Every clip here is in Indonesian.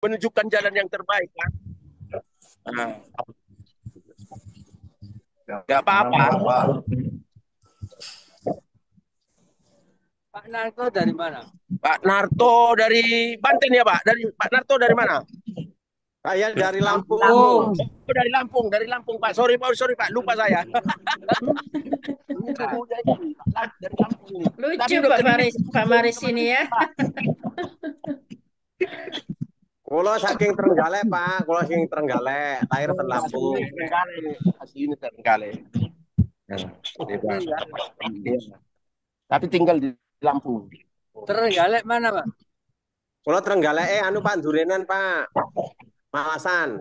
menunjukkan jalan yang terbaik kan. Nah, nggak apa-apa. Pak Narto dari mana? Pak Narto dari Banten ya Pak? Dari Pak Narto dari mana? Saya dari Lampung. Lampung. Oh, dari Lampung Pak. Sorry Pak, lupa saya. Lupa ini, dari Lampung ini. Tapi Lucu udah Pak klinik Maris, Pak Maris ini ya. Pak. Kulo saking Trenggalek, Pak. Kulo saking Trenggalek, lahir di Lampung. Asli ini Terenggalek. Nah, ini, Pak. Iya. Tapi tinggal di Lampung. Terenggalek mana, Pak? Kulo Trenggalek anu Pak Durenan, Pak. Malasan.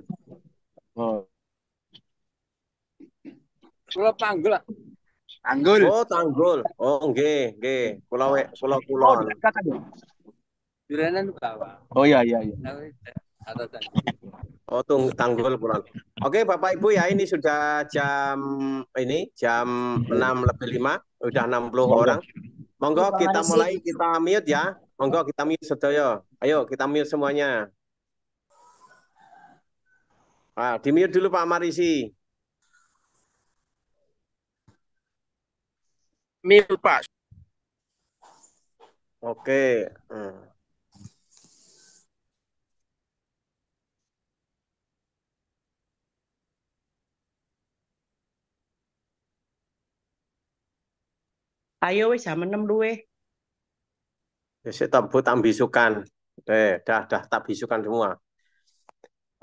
Oh. Pulau Panggul. Tanggul. Oh, Tanggul. Oh, nggih. Kulo Oh, kulon. dekat kan ya? Durenan Pak. Oh iya. Atau Oh, Tanggul kulon. Oke, Bapak Ibu ya, ini sudah jam 6 lebih 5, udah 60 orang. Monggo Pak kita Maris mulai, kita mute ya. Monggo kita mute sedaya. Ayo kita mute semuanya. Di mute dulu Pak Marisi. Mil Pak. Oke. Ayo wis jam 6 luwe. Saya tak bisukan. Dah tak bisukan semua.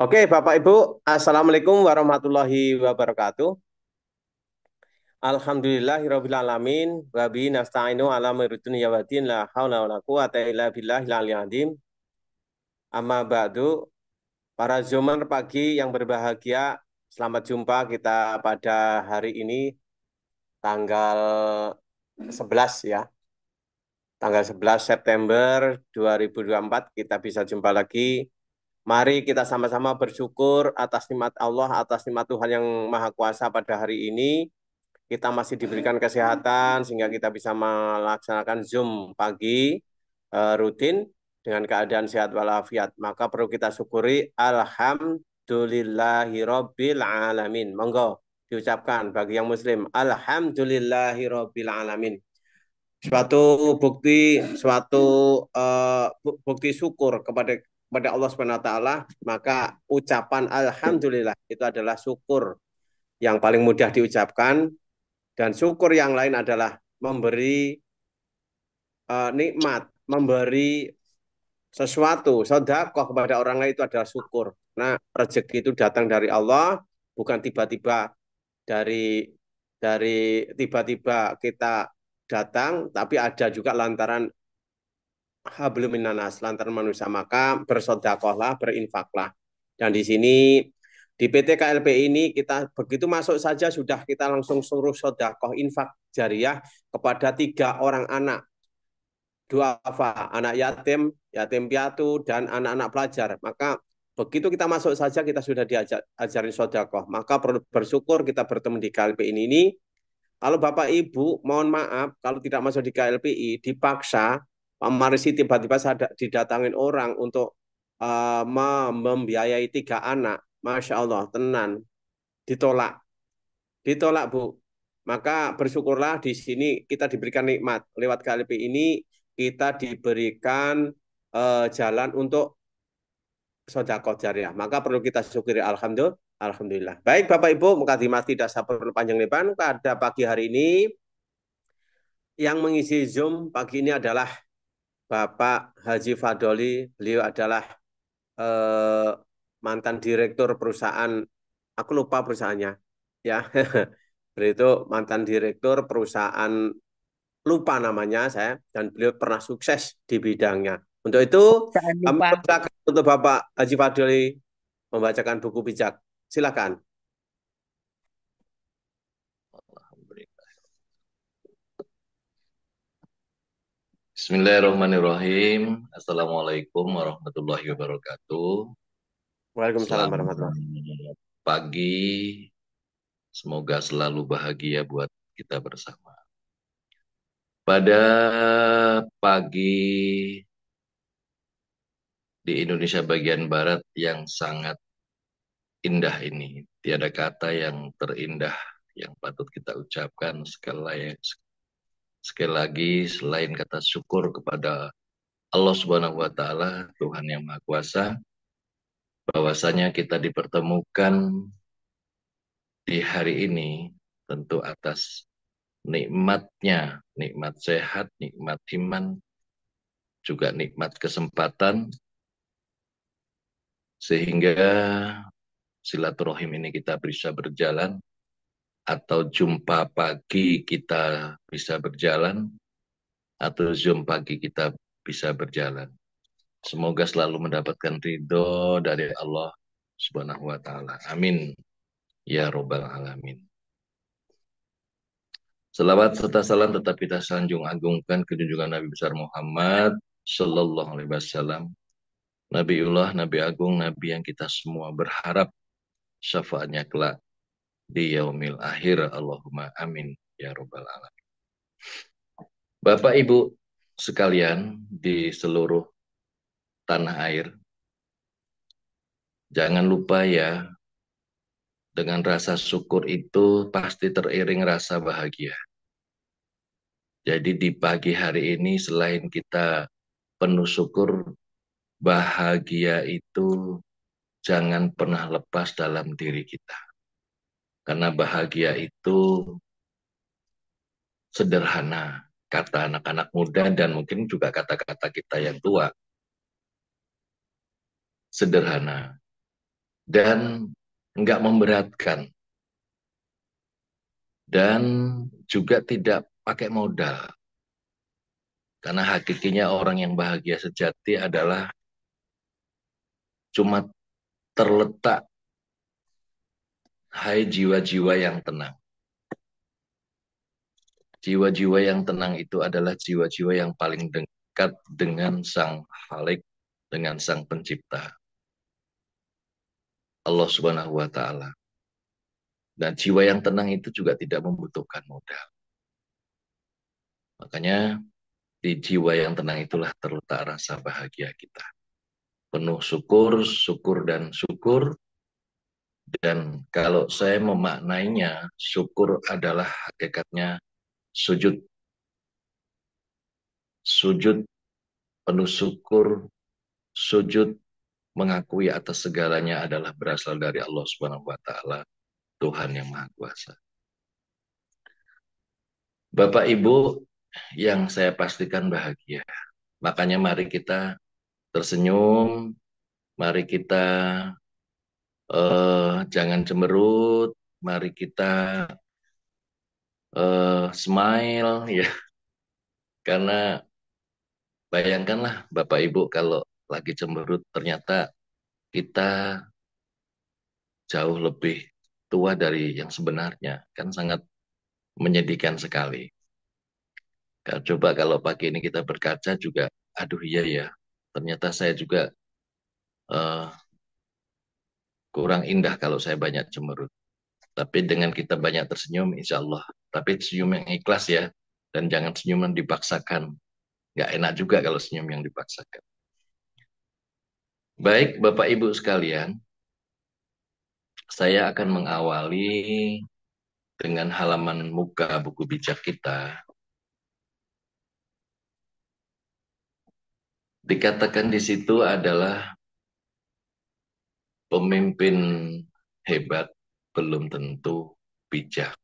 Oke, Bapak Ibu, Assalamualaikum warahmatullahi wabarakatuh. Alhamdulillahirabbil alamin wa bihi nasta'inu ala umuri dunya waddin la haula wala quwata illa billahil aliyyil azim. Amma ba'du, para Zomer pagi yang berbahagia, selamat jumpa kita pada hari ini tanggal 11 ya. Tanggal 11 September 2024 kita bisa jumpa lagi. Mari kita sama-sama bersyukur atas nikmat Allah, atas nikmat Tuhan yang Maha Kuasa pada hari ini. Kita masih diberikan kesehatan sehingga kita bisa melaksanakan Zoom pagi rutin dengan keadaan sehat walafiat. Maka perlu kita syukuri alhamdulillahirabbil alamin. Monggo diucapkan bagi yang muslim alhamdulillahirabbil alamin. Suatu bukti syukur kepada Allah Subhanahu wa taala, maka ucapan alhamdulillah itu adalah syukur yang paling mudah diucapkan. Dan syukur yang lain adalah memberi nikmat, memberi sesuatu, sedekah kepada orang lain itu adalah syukur. Nah, rezeki itu datang dari Allah, bukan tiba-tiba dari tiba-tiba kita datang, tapi ada juga lantaran hablum minannas, lantaran manusia. Maka bersedekahlah, berinfaklah. Dan di sini di PT KLP ini kita begitu masuk saja sudah kita langsung suruh sedekah infak jariah kepada 3 orang anak duafa, anak yatim, yatim piatu, dan anak-anak pelajar. Maka begitu kita masuk saja kita sudah diajarin sedekah. Maka perlu bersyukur kita bertemu di KLP ini. Kalau Bapak Ibu, mohon maaf kalau tidak masuk di KLPI, dipaksa Pak Marisi tiba-tiba didatangin orang untuk membiayai 3 anak. Masya Allah, tenan, ditolak. Ditolak, Bu. Maka bersyukurlah di sini kita diberikan nikmat. Lewat KLP ini kita diberikan jalan untuk sedekah jariah. Maka perlu kita syukuri alhamdulillah. Baik Bapak Ibu, mukadimah tidak perlu panjang lebar. Pada pagi hari ini yang mengisi Zoom pagi ini adalah Bapak Haji Fadoli. Beliau adalah mantan direktur perusahaan, aku lupa perusahaannya, ya. Beliau itu mantan direktur perusahaan, lupa namanya saya, dan beliau pernah sukses di bidangnya. Untuk itu, Jangan kami lupa. persilakan untuk Bapak Haji Fadoli membacakan buku bijak. Silakan. Bismillahirrahmanirrahim. Assalamualaikum warahmatullahi wabarakatuh. Waalaikumsalam Selamat warahmatullahi. pagi. Semoga selalu bahagia buat kita bersama. Pada pagi di Indonesia bagian Barat yang sangat indah ini. Tiada kata yang terindah yang patut kita ucapkan sekali lagi selain kata syukur kepada Allah Subhanahu wa taala, Tuhan yang Maha Kuasa, bahwasanya kita dipertemukan di hari ini tentu atas nikmatnya, nikmat sehat, nikmat iman, juga nikmat kesempatan, sehingga silaturahim ini kita bisa berjalan, atau jumpa pagi kita bisa berjalan, atau Zoom pagi kita bisa berjalan. Semoga selalu mendapatkan ridho dari Allah Subhanahu wa taala. Amin. Ya Rabbal Alamin. Selawat serta salam tetap kita sanjung agungkan ke junjungan Nabi besar Muhammad Sallallahu Alaihi Wasallam. Nabiullah, Nabi Agung, Nabi yang kita semua berharap syafaatnya kelak di yaumil akhir. Allahumma amin. Ya Rabbal Alamin. Bapak Ibu sekalian di seluruh tanah air, jangan lupa ya, dengan rasa syukur itu pasti teriring rasa bahagia. Jadi di pagi hari ini selain kita penuh syukur, bahagia itu jangan pernah lepas dalam diri kita. Karena bahagia itu sederhana, kata anak-anak muda dan mungkin juga kata-kata kita yang tua. Sederhana. Dan enggak memberatkan. Dan juga tidak pakai modal. Karena hakikinya orang yang bahagia sejati adalah cuma terletak, hai jiwa-jiwa yang tenang. Jiwa-jiwa yang tenang itu adalah jiwa-jiwa yang paling dekat dengan Sang Khalik, dengan Sang Pencipta, Allah Subhanahu wa taala. Dan jiwa yang tenang itu juga tidak membutuhkan modal. Makanya di jiwa yang tenang itulah terletak rasa bahagia kita. Penuh syukur, syukur dan syukur. Dan kalau saya memaknainya, syukur adalah hakikatnya sujud. Sujud, penuh syukur, sujud mengakui atas segalanya adalah berasal dari Allah Subhanahu wa taala, Tuhan yang Maha Kuasa. Bapak Ibu yang saya pastikan bahagia. Makanya mari kita tersenyum, mari kita jangan cemberut, mari kita smile ya. Karena bayangkanlah Bapak Ibu kalau lagi cemberut ternyata kita jauh lebih tua dari yang sebenarnya, kan sangat menyedihkan sekali. Coba kalau pagi ini kita berkaca juga, aduh iya ya, ternyata saya juga kurang indah kalau saya banyak cemberut. Tapi dengan kita banyak tersenyum, insya Allah. Tapi senyum yang ikhlas ya, dan jangan senyum yang dipaksakan. Nggak enak juga kalau senyum yang dipaksakan. Baik, Bapak Ibu sekalian, saya akan mengawali dengan halaman muka buku bijak kita. Dikatakan di situ adalah pemimpin hebat belum tentu bijak.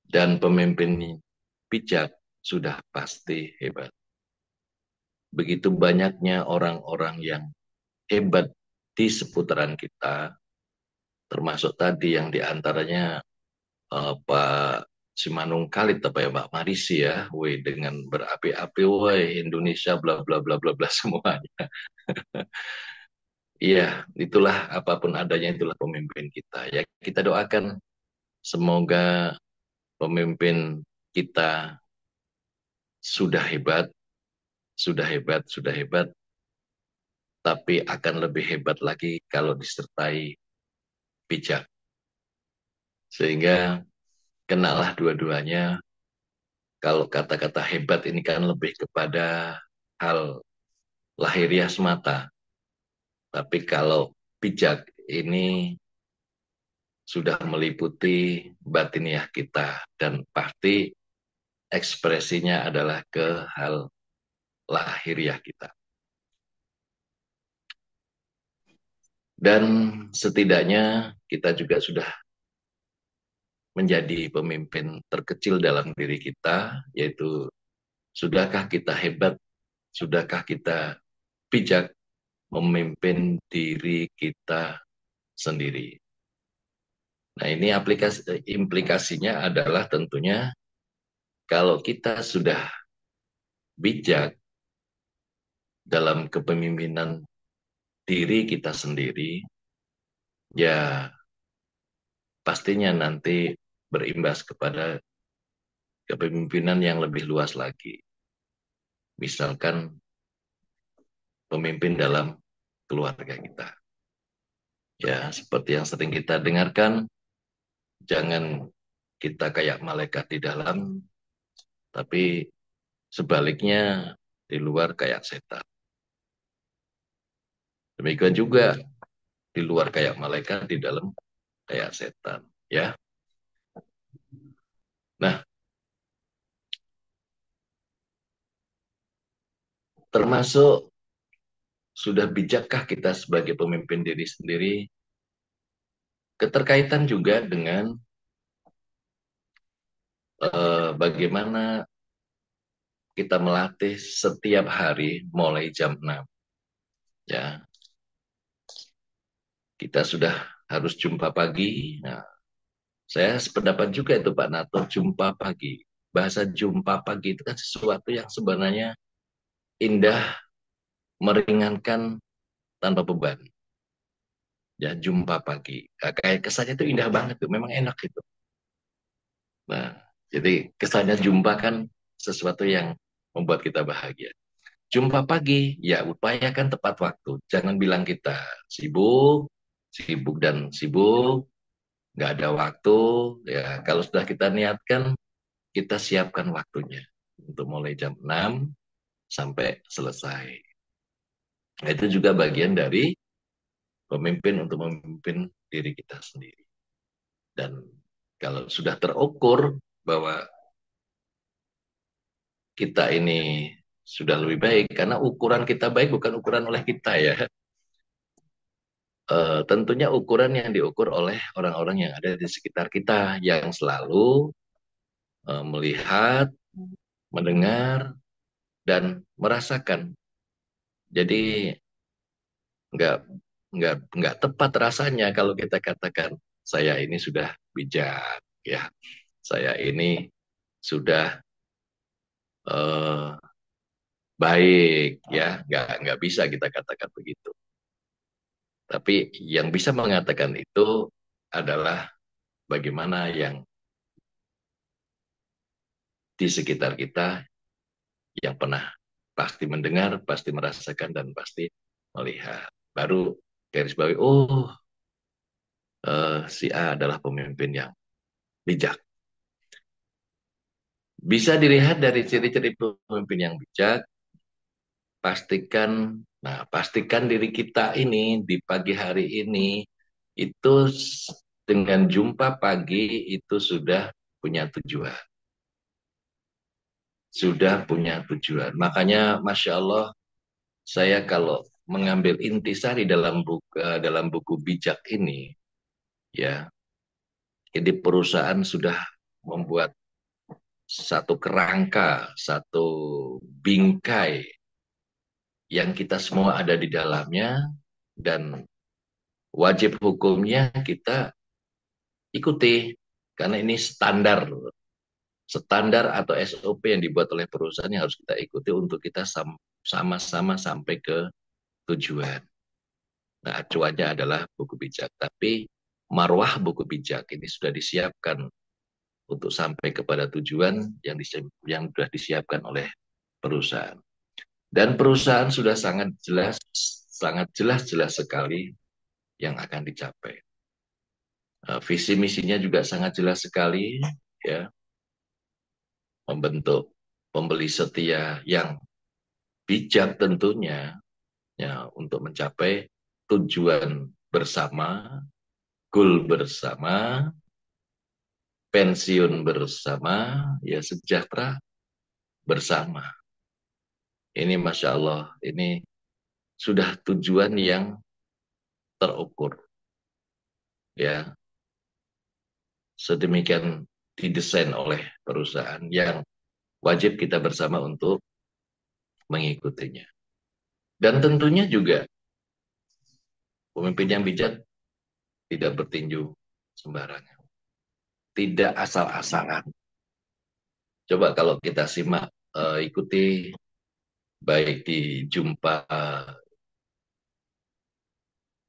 Dan pemimpin bijak sudah pasti hebat. Begitu banyaknya orang-orang yang hebat di seputaran kita, termasuk tadi yang diantaranya Pak Simanung Khalid apa ya Mbak Marisi ya, dengan berapi-api, Indonesia bla bla bla bla bla semuanya. Iya, itulah apapun adanya itulah pemimpin kita. Ya kita doakan semoga pemimpin kita sudah hebat, sudah hebat, sudah hebat, tapi akan lebih hebat lagi kalau disertai bijak. Sehingga kenalah dua-duanya. Kalau kata-kata hebat ini kan lebih kepada hal lahiriah semata. Tapi kalau bijak ini sudah meliputi batiniah kita dan pasti ekspresinya adalah ke hal lahiriah kita. Dan setidaknya kita juga sudah menjadi pemimpin terkecil dalam diri kita, yaitu sudahkah kita hebat, sudahkah kita bijak memimpin diri kita sendiri. Nah, ini implikasinya adalah tentunya kalau kita sudah bijak dalam kepemimpinan diri kita sendiri, ya pastinya nanti berimbas kepada kepemimpinan yang lebih luas lagi. Misalkan pemimpin dalam keluarga kita. Ya, seperti yang sering kita dengarkan, jangan kita kayak malaikat di dalam, tapi sebaliknya di luar kayak setan. Demikian juga di luar kayak malaikat, di dalam kayak setan. Ya. Nah, termasuk sudah bijakkah kita sebagai pemimpin diri sendiri, keterkaitan juga dengan bagaimana kita melatih setiap hari mulai jam 6. Ya, kita sudah harus jumpa pagi. Nah, saya sependapat juga itu Pak Nato, jumpa pagi. Bahasa jumpa pagi itu kan sesuatu yang sebenarnya indah, meringankan, tanpa beban. Ya, jumpa pagi. Nah, kayak kesannya itu indah banget tuh, memang enak itu. Nah, jadi kesannya jumpa kan sesuatu yang membuat kita bahagia. Jumpa pagi, ya upayakan tepat waktu. Jangan bilang kita sibuk, sibuk dan sibuk, nggak ada waktu. Ya, kalau sudah kita niatkan, kita siapkan waktunya untuk mulai jam 6 sampai selesai. Nah, itu juga bagian dari pemimpin untuk memimpin diri kita sendiri. Dan kalau sudah terukur bahwa kita ini sudah lebih baik, karena ukuran kita baik bukan ukuran oleh kita ya. Tentunya ukuran yang diukur oleh orang-orang yang ada di sekitar kita, yang selalu melihat, mendengar, dan merasakan. Jadi nggak nggak tepat rasanya kalau kita katakan saya ini sudah bijak, ya, saya ini sudah baik, ya, nggak bisa kita katakan begitu. Tapi yang bisa mengatakan itu adalah bagaimana yang di sekitar kita yang pernah pasti mendengar, pasti merasakan, dan pasti melihat. Baru garis bawahi, oh, si A adalah pemimpin yang bijak. Bisa dilihat dari ciri-ciri pemimpin yang bijak, pastikan diri kita ini di pagi hari ini itu dengan jumpa pagi itu sudah punya tujuan. Sudah punya tujuan. Makanya Masya Allah, saya kalau mengambil intisari dalam buku bijak ini, ya, jadi perusahaan sudah membuat satu kerangka, satu bingkai yang kita semua ada di dalamnya, dan wajib hukumnya kita ikuti, karena ini standar atau SOP yang dibuat oleh perusahaan yang harus kita ikuti untuk kita sama-sama sampai ke tujuan. Nah, acuannya adalah buku bijak, tapi marwah buku bijak ini sudah disiapkan untuk sampai kepada tujuan yang sudah disiapkan oleh perusahaan. Dan perusahaan sudah sangat jelas sekali yang akan dicapai. Visi misinya juga sangat jelas sekali, ya, membentuk pembeli setia yang bijak tentunya ya untuk mencapai tujuan bersama, goal bersama, pensiun bersama, ya sejahtera bersama. Ini Masya Allah, ini sudah tujuan yang terukur. Ya, sedemikian didesain oleh perusahaan yang wajib kita bersama untuk mengikutinya. Dan tentunya juga pemimpin yang bijak tidak bertinju sembarangan. Tidak asal-asalan. Coba kalau kita simak, ikuti baik di jumpa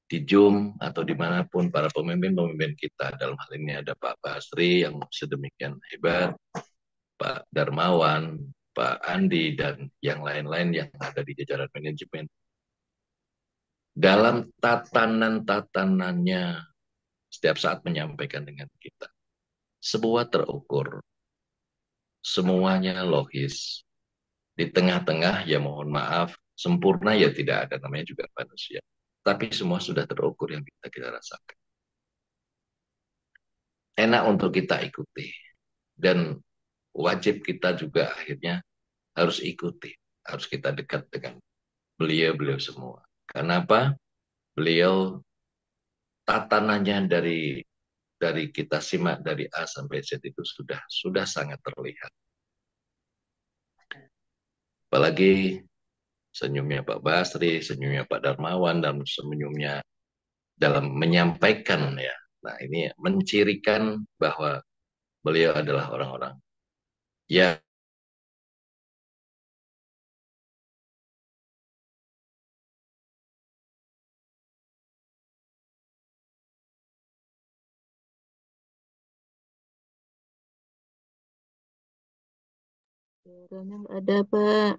di Zoom atau dimanapun para pemimpin-pemimpin kita. Dalam hal ini ada Pak Basri yang sedemikian hebat, Pak Darmawan, Pak Andi, dan yang lain-lain yang ada di jajaran manajemen. Dalam tatanan-tatanannya setiap saat menyampaikan dengan kita. Sebuah terukur, semuanya logis. Di tengah-tengah ya mohon maaf, sempurna ya tidak ada, namanya juga manusia. Tapi semua sudah terukur yang kita rasakan. Enak untuk kita ikuti. Dan wajib kita juga akhirnya harus ikuti. Harus kita dekat dengan beliau-beliau semua. Kenapa? Beliau tatanannya dari kita simak dari A sampai Z itu sudah sangat terlihat. Apalagi senyumnya Pak Basri, senyumnya Pak Darmawan, dan senyumnya dalam menyampaikan ya. Nah ini mencirikan bahwa beliau adalah orang-orang yang Suaranya nggak ada, Pak.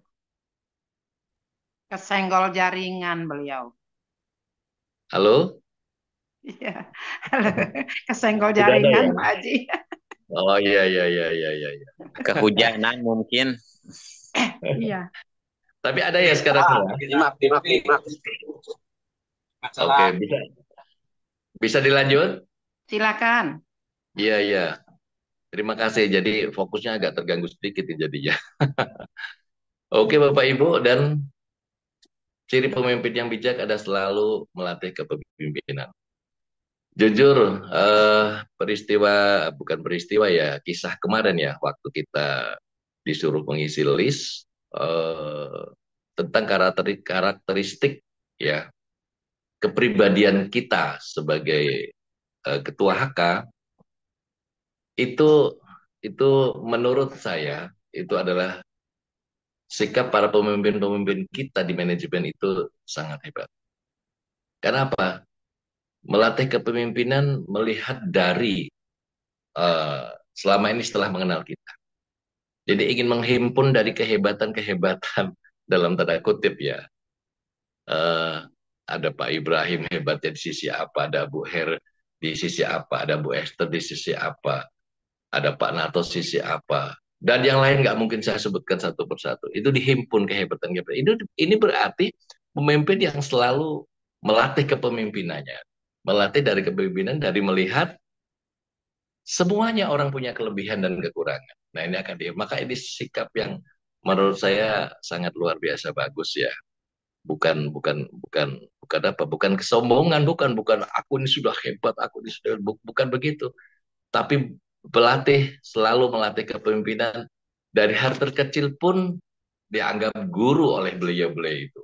Kesenggol jaringan beliau. halo? Iya, halo. Kesenggol Sudah ada jaringan ya? Pak Haji. Oh iya. Kehujanan mungkin. Iya. Tapi ada ya sekarang ya? Dimak. Oke, bisa dilanjut? Silakan. Iya. Terima kasih. Jadi fokusnya agak terganggu sedikit jadinya. Oke Bapak Ibu, dan ciri pemimpin yang bijak ada selalu melatih kepemimpinan. Jujur, bukan peristiwa ya, kisah kemarin ya, waktu kita disuruh mengisi list tentang karakteristik ya kepribadian kita sebagai ketua HK itu menurut saya itu adalah sikap para pemimpin-pemimpin kita di manajemen itu sangat hebat. Kenapa? Melatih kepemimpinan melihat dari selama ini setelah mengenal kita. Jadi ingin menghimpun dari kehebatan-kehebatan dalam tanda kutip ya. Ada Pak Ibrahim hebatnya di sisi apa, ada Bu Her di sisi apa, ada Bu Esther di sisi apa, ada Pak Nato sisi apa, dan yang lain nggak mungkin saya sebutkan satu persatu. Itu dihimpun kehebatan-kehebatan. Ini berarti pemimpin yang selalu melatih kepemimpinannya, melatih dari kepemimpinan dari melihat semuanya orang punya kelebihan dan kekurangan. Nah ini akan maka ini sikap yang menurut saya sangat luar biasa bagus ya. Bukan kesombongan, bukan aku ini sudah hebat, aku ini sudah bukan begitu. Tapi selalu melatih kepemimpinan dari hal terkecil pun dianggap guru oleh beliau-beliau itu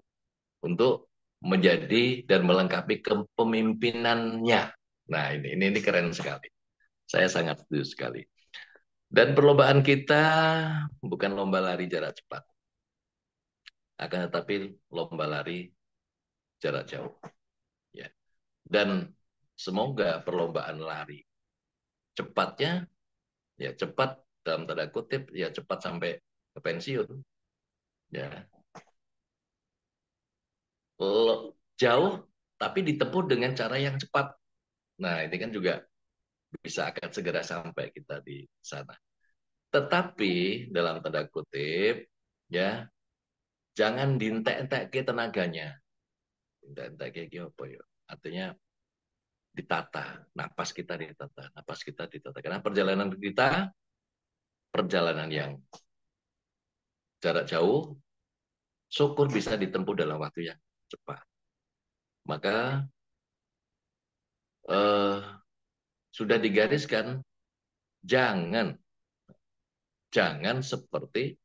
untuk menjadi dan melengkapi kepemimpinannya. Nah ini keren sekali. Saya sangat setuju sekali. Dan perlombaan kita bukan lomba lari jarak cepat, akan tetapi lomba lari jarak jauh. Ya. Dan semoga perlombaan lari cepatnya, ya cepat dalam tanda kutip, ya cepat sampai ke pensiun. Ya. Jauh, tapi ditempuh dengan cara yang cepat. Nah, ini kan juga bisa akan segera sampai kita di sana. Tetapi dalam tanda kutip, ya Jangan dientek-entek ke tenaganya. Dientek-entek kayak apa ya? Artinya ditata, napas kita ditata. Karena perjalanan kita, perjalanan yang jarak jauh, syukur bisa ditempuh dalam waktu yang cepat. Maka sudah digariskan, jangan seperti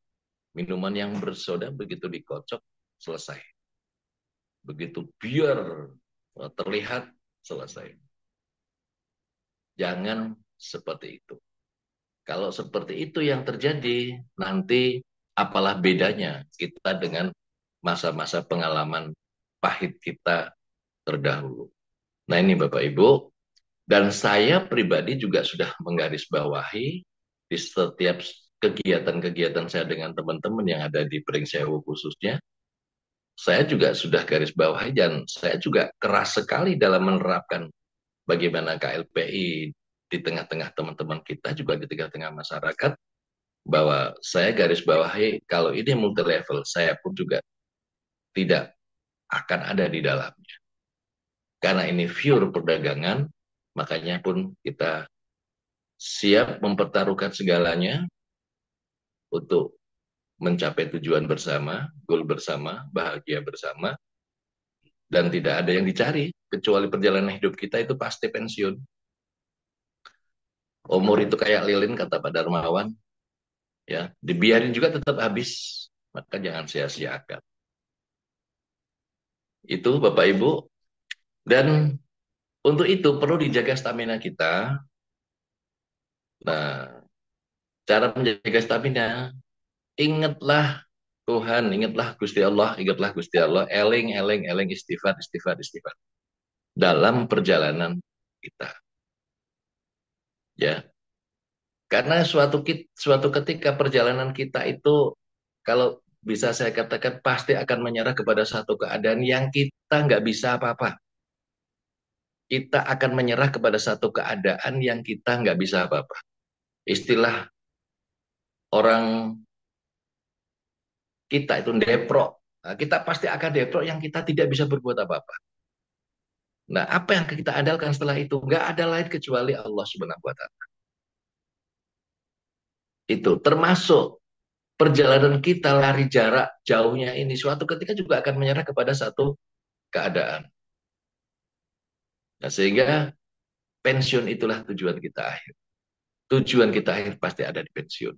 minuman yang bersoda begitu dikocok selesai. Begitu biar terlihat selesai. Jangan seperti itu. Kalau seperti itu yang terjadi, nanti apalah bedanya kita dengan masa-masa pengalaman pahit kita terdahulu. Nah ini Bapak Ibu, dan saya pribadi juga sudah menggarisbawahi di setiap kegiatan-kegiatan saya dengan teman-teman yang ada di Pringsewu khususnya, saya juga sudah garis bawahi dan saya juga keras sekali dalam menerapkan bagaimana KLPI di tengah-tengah teman-teman kita, juga di tengah-tengah masyarakat, bahwa saya garis bawahi kalau ini multi level, saya pun juga tidak akan ada di dalamnya. Karena ini pure perdagangan, makanya pun kita siap mempertaruhkan segalanya untuk mencapai tujuan bersama, goal bersama, bahagia bersama, dan tidak ada yang dicari, kecuali perjalanan hidup kita itu pasti pensiun. Umur itu kayak lilin, kata Pak Darmawan, ya, dibiarin juga tetap habis, maka jangan sia-siakan. Itu Bapak Ibu, dan untuk itu perlu dijaga stamina kita. Nah, cara menjaga stamina, ingatlah Tuhan, ingatlah Gusti Allah, eling, istighfar, dalam perjalanan kita. Ya, karena suatu ketika perjalanan kita itu, kalau bisa saya katakan, pasti akan menyerah kepada satu keadaan yang kita nggak bisa apa-apa. Kita akan menyerah kepada satu keadaan yang kita nggak bisa apa-apa. Istilah orang kita itu deprok. Nah, kita pasti akan deprok yang kita tidak bisa berbuat apa-apa. Nah, apa yang kita andalkan setelah itu? Nggak ada lain kecuali Allah Subhanahu wa Ta'ala. Itu termasuk perjalanan kita lari jarak jauhnya ini, suatu ketika juga akan menyerah kepada satu keadaan. Nah, sehingga pensiun itulah tujuan kita akhir. Tujuan kita akhir pasti ada di pensiun.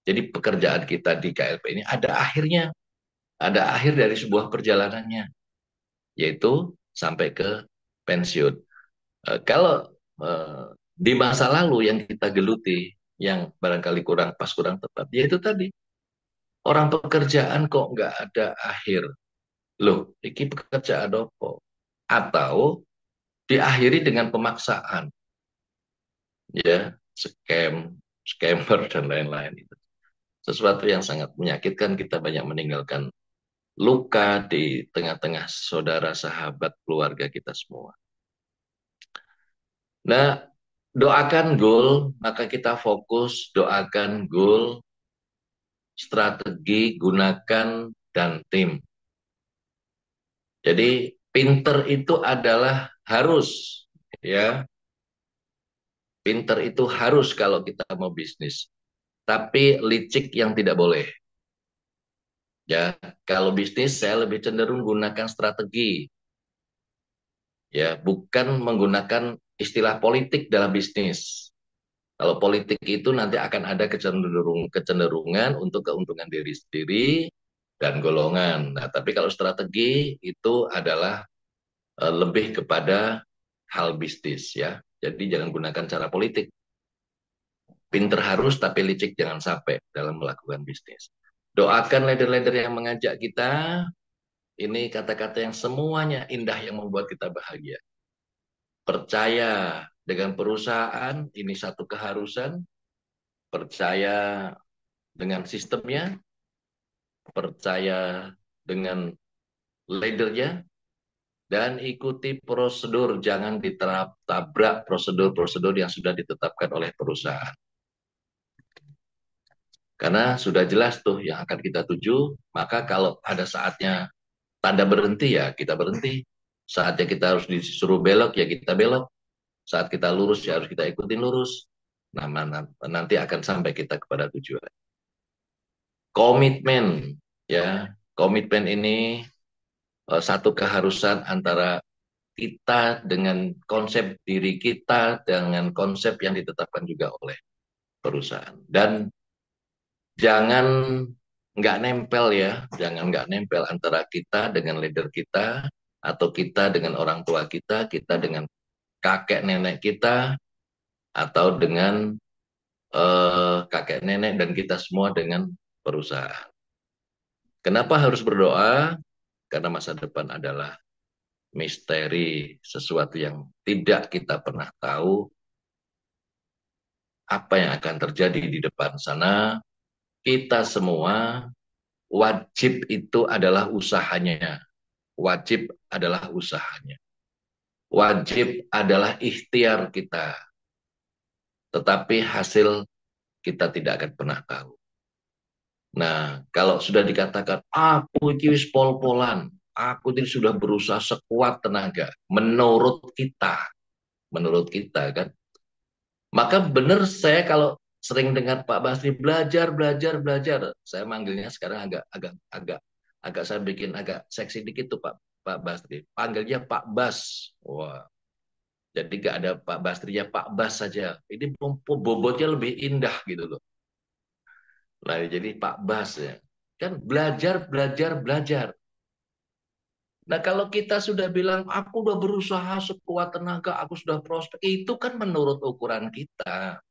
Jadi pekerjaan kita di KLP ini ada akhirnya. Ada akhir dari sebuah perjalanannya, yaitu sampai ke pensiun. Kalau di masa lalu yang kita geluti, yang barangkali kurang pas, kurang tepat, yaitu tadi, orang pekerjaan kok nggak ada akhir. Loh, ini pekerjaan apa? Atau diakhiri dengan pemaksaan, ya, scammer dan lain-lain. Itu sesuatu yang sangat menyakitkan. Kita banyak meninggalkan luka di tengah-tengah saudara, sahabat, keluarga kita semua. Nah, doakan goal, maka kita fokus, doakan goal, strategi, gunakan, dan tim. Jadi, pinter itu adalah harus, ya. Pinter itu harus kalau kita mau bisnis. Tapi licik yang tidak boleh. Ya, kalau bisnis saya lebih cenderung gunakan strategi. Ya, bukan menggunakan istilah politik dalam bisnis. Kalau politik itu nanti akan ada kecenderungan untuk keuntungan diri sendiri dan golongan. Nah, tapi kalau strategi itu adalah lebih kepada hal bisnis, ya. Jadi jangan gunakan cara politik. Pinter harus, tapi licik jangan sampai dalam melakukan bisnis. Doakan leader-leader yang mengajak kita. Ini kata-kata yang semuanya indah yang membuat kita bahagia. Percaya dengan perusahaan, ini satu keharusan. Percaya dengan sistemnya. Percaya dengan leadernya. Dan ikuti prosedur. Jangan ditabrak prosedur-prosedur yang sudah ditetapkan oleh perusahaan. Karena sudah jelas tuh yang akan kita tuju, maka kalau ada saatnya tanda berhenti ya kita berhenti. Saatnya kita harus disuruh belok ya kita belok. Saat kita lurus ya harus kita ikutin lurus. Nah, nanti akan sampai kita kepada tujuan. Komitmen ya, komitmen ini satu keharusan antara kita dengan konsep diri kita dengan konsep yang ditetapkan juga oleh perusahaan. Dan jangan nggak nempel ya, jangan nggak nempel antara kita dengan leader kita, atau kita dengan orang tua kita dengan kakek nenek kita, atau dengan kakek nenek dan kita semua dengan perusahaan. Kenapa harus berdoa? Karena masa depan adalah misteri, sesuatu yang tidak kita pernah tahu apa yang akan terjadi di depan sana. Kita semua wajib itu adalah usahanya. Wajib adalah usahanya. Wajib adalah ikhtiar kita. Tetapi hasil kita tidak akan pernah tahu. Nah, kalau sudah dikatakan, aku ini wis pol-polan, aku ini sudah berusaha sekuat tenaga, menurut kita kan. Maka benar saya kalau sering dengar Pak Basri belajar, saya manggilnya sekarang agak saya bikin agak seksi dikit tuh Pak Basri. Panggilnya Pak Bas. Wah. Jadi gak ada Pak Basrinya, Pak Bas saja. Ini bobotnya lebih indah gitu loh. Nah, jadi Pak Bas ya. Kan belajar. Nah, kalau kita sudah bilang, aku udah berusaha sekuat tenaga, aku sudah prospek, itu kan menurut ukuran kita.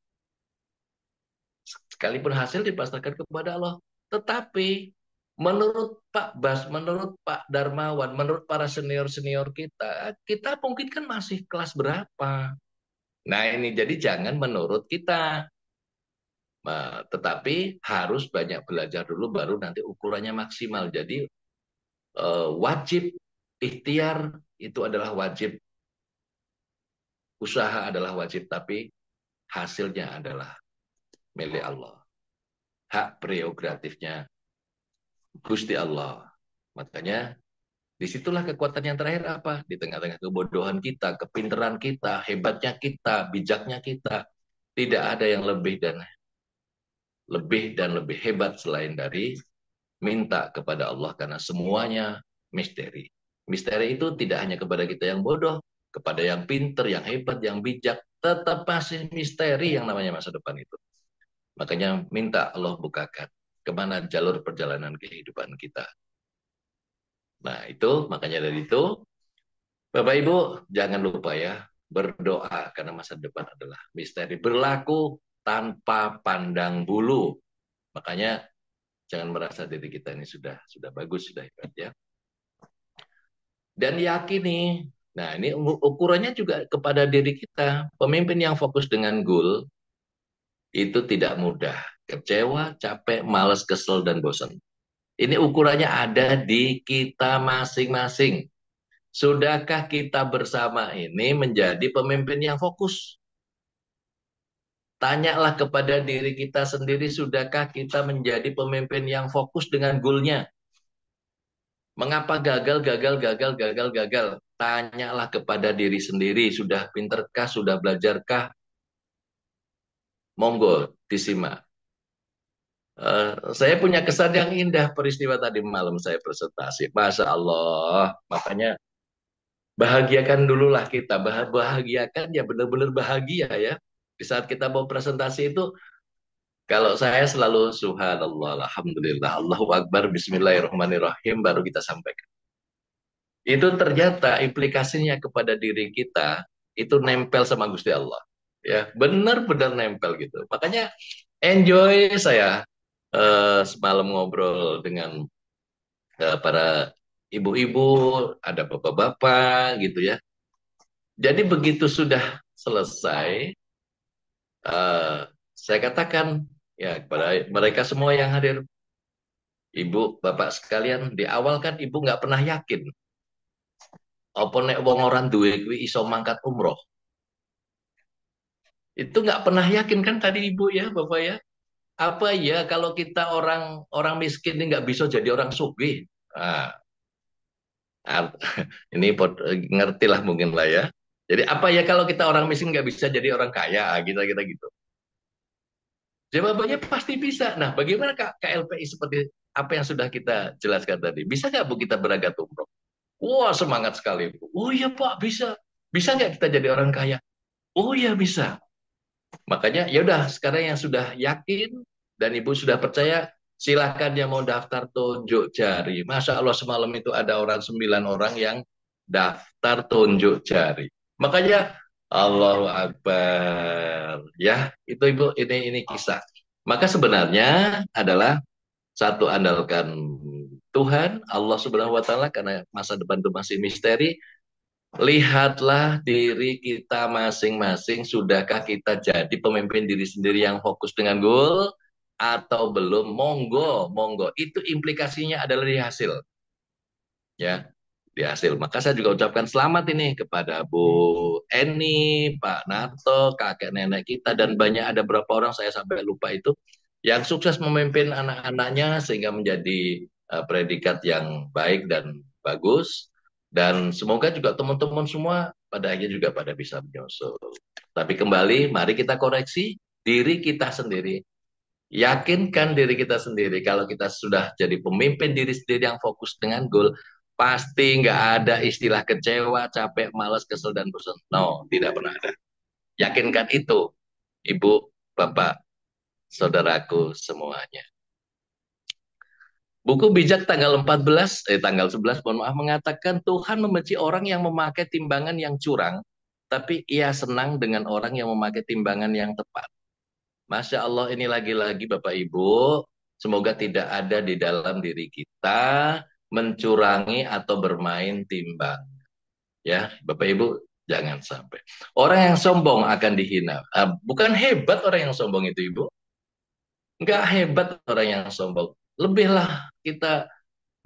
Sekalipun hasil dipasrahkan kepada Allah. Tetapi menurut Pak Bas, menurut Pak Darmawan, menurut para senior-senior kita mungkin kan masih kelas berapa. Nah, ini jadi jangan menurut kita. Nah, tetapi harus banyak belajar dulu baru nanti ukurannya maksimal. Jadi wajib ikhtiar itu adalah wajib, usaha adalah wajib, tapi hasilnya adalah milik Allah. Hak prerogatifnya Gusti Allah. Makanya disitulah kekuatan yang terakhir apa? Di tengah-tengah kebodohan kita, kepintaran kita, hebatnya kita, bijaknya kita. Tidak ada yang lebih dan lebih hebat selain dari minta kepada Allah, karena semuanya misteri. Misteri itu tidak hanya kepada kita yang bodoh, kepada yang pinter, yang hebat, yang bijak, tetap masih misteri yang namanya masa depan itu. Makanya minta Allah bukakan kemana jalur perjalanan kehidupan kita. Nah itu, makanya dari itu, Bapak Ibu jangan lupa ya, berdoa karena masa depan adalah misteri, berlaku tanpa pandang bulu. Makanya jangan merasa diri kita ini sudah bagus, sudah hebat ya. Dan yakini, nah ini ukurannya juga kepada diri kita. Pemimpin yang fokus dengan goal itu tidak mudah. Kecewa, capek, malas, kesel, dan bosan. Ini ukurannya ada di kita masing-masing. Sudahkah kita bersama ini menjadi pemimpin yang fokus? Tanyalah kepada diri kita sendiri, sudahkah kita menjadi pemimpin yang fokus dengan goalnya? Mengapa gagal? Tanyalah kepada diri sendiri, sudah pinterkah, sudah belajarkah? Monggo, disimak. Saya punya kesan yang indah peristiwa tadi malam saya presentasi. Masya Allah, makanya bahagiakan dululah kita. Bahagiakan ya benar-benar bahagia ya. Di saat kita mau presentasi itu, kalau saya selalu subhanallah, alhamdulillah, Allahu Akbar, bismillahirrahmanirrahim, baru kita sampaikan. Itu ternyata implikasinya kepada diri kita, itu nempel sama Gusti Allah. Ya, benar-benar nempel gitu. Makanya enjoy saya semalam ngobrol dengan para ibu-ibu, ada bapak-bapak gitu ya. Jadi begitu sudah selesai, saya katakan ya kepada mereka semua yang hadir, ibu, bapak sekalian, di awal kan ibu nggak pernah yakin. Apa nek wong orang duwe kuwi iso mangkat umroh. Itu nggak pernah yakin kan tadi ibu ya, bapak ya. apa ya kalau kita orang orang miskin ini nggak bisa jadi orang sugih? Nah, art- ini ngerti lah mungkin lah ya. Jadi apa ya kalau kita orang miskin nggak bisa jadi orang kaya? Kita kita gitu. Jawabannya pasti bisa. Nah, bagaimana KLPI seperti apa yang sudah kita jelaskan tadi? Bisa nggak Bu kita berangkat umroh? Wah, semangat sekali Bu. Oh iya Pak, bisa. Bisa nggak kita jadi orang kaya? Oh iya bisa. Makanya ya udah sekarang yang sudah yakin dan Ibu sudah percaya, silahkan yang mau daftar tunjuk jari. Masya Allah semalam itu ada 9 orang yang daftar tunjuk jari. Makanya Allahu Akbar. Ya, itu Ibu ini kisah. Maka sebenarnya adalah satu andalkan Tuhan Allah Subhanahu wa taala karena masa depan itu masih misteri. Lihatlah diri kita masing-masing, sudahkah kita jadi pemimpin diri sendiri yang fokus dengan goal atau belum? Monggo, monggo. Itu implikasinya adalah di hasil. Ya, di hasil. Maka saya juga ucapkan selamat ini kepada Bu Eni, Pak Narto, kakek nenek kita, dan banyak ada berapa orang saya sampai lupa itu, yang sukses memimpin anak-anaknya sehingga menjadi predikat yang baik dan bagus. Dan semoga juga teman-teman semua pada akhirnya juga pada bisa menyusul. Tapi kembali, mari kita koreksi diri kita sendiri. Yakinkan diri kita sendiri. Kalau kita sudah jadi pemimpin diri sendiri yang fokus dengan goal, pasti nggak ada istilah kecewa, capek, malas, kesel, dan bosan. No, tidak pernah ada. Yakinkan itu, Ibu, Bapak, saudaraku semuanya. Buku Bijak tanggal 11, mohon maaf, mengatakan Tuhan membenci orang yang memakai timbangan yang curang, tapi ia senang dengan orang yang memakai timbangan yang tepat. Masya Allah, ini lagi-lagi Bapak Ibu, semoga tidak ada di dalam diri kita mencurangi atau bermain timbang. Ya, Bapak Ibu, jangan sampai. Orang yang sombong akan dihina. Bukan hebat orang yang sombong itu, Ibu. Nggak hebat orang yang sombong. Lebihlah kita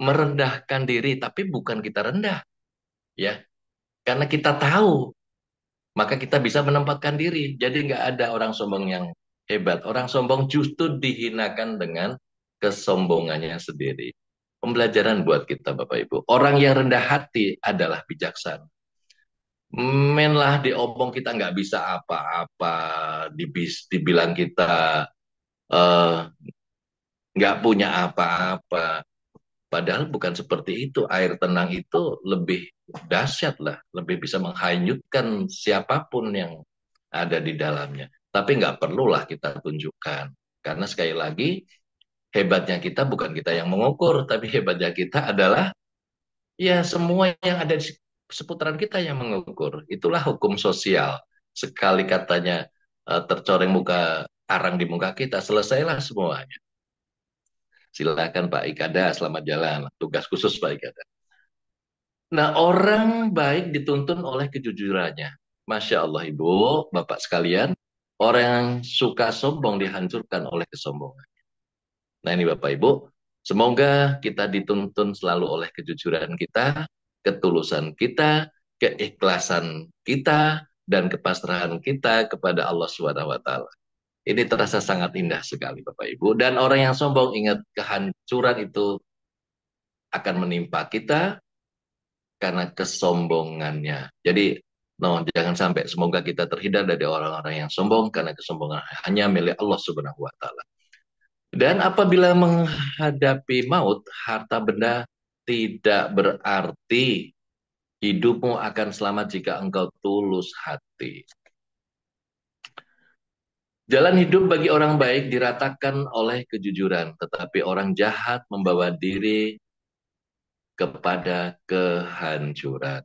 merendahkan diri, tapi bukan kita rendah. Ya, karena kita tahu, maka kita bisa menempatkan diri. Jadi nggak ada orang sombong yang hebat. Orang sombong justru dihinakan dengan kesombongannya sendiri. Pembelajaran buat kita Bapak Ibu. Orang yang rendah hati adalah bijaksana. Menlah diomong kita nggak bisa apa-apa, dibilang kita eh, nggak punya apa-apa. Padahal bukan seperti itu. Air tenang itu lebih dahsyat lah, lebih bisa menghanyutkan siapapun yang ada di dalamnya. Tapi nggak perlulah kita tunjukkan. Karena sekali lagi, hebatnya kita bukan kita yang mengukur, tapi hebatnya kita adalah ya semua yang ada di seputaran kita yang mengukur. Itulah hukum sosial. Sekali katanya tercoreng muka arang di muka kita, selesailah semuanya. Silakan Pak Ikada, selamat jalan. Tugas khusus Pak Ikada. Nah, orang baik dituntun oleh kejujurannya. Masya Allah Ibu, Bapak sekalian, orang yang suka sombong dihancurkan oleh kesombongan. Nah ini Bapak Ibu, semoga kita dituntun selalu oleh kejujuran kita, ketulusan kita, keikhlasan kita, dan kepasrahan kita kepada Allah SWT. Ini terasa sangat indah sekali Bapak Ibu. Dan orang yang sombong, ingat kehancuran itu akan menimpa kita karena kesombongannya. Jadi jangan sampai, semoga kita terhindar dari orang-orang yang sombong karena kesombongan hanya milik Allah Subhanahu wa taala. Dan apabila menghadapi maut, harta benda tidak berarti. Hidupmu akan selamat jika engkau tulus hati. Jalan hidup bagi orang baik diratakan oleh kejujuran, tetapi orang jahat membawa diri kepada kehancuran.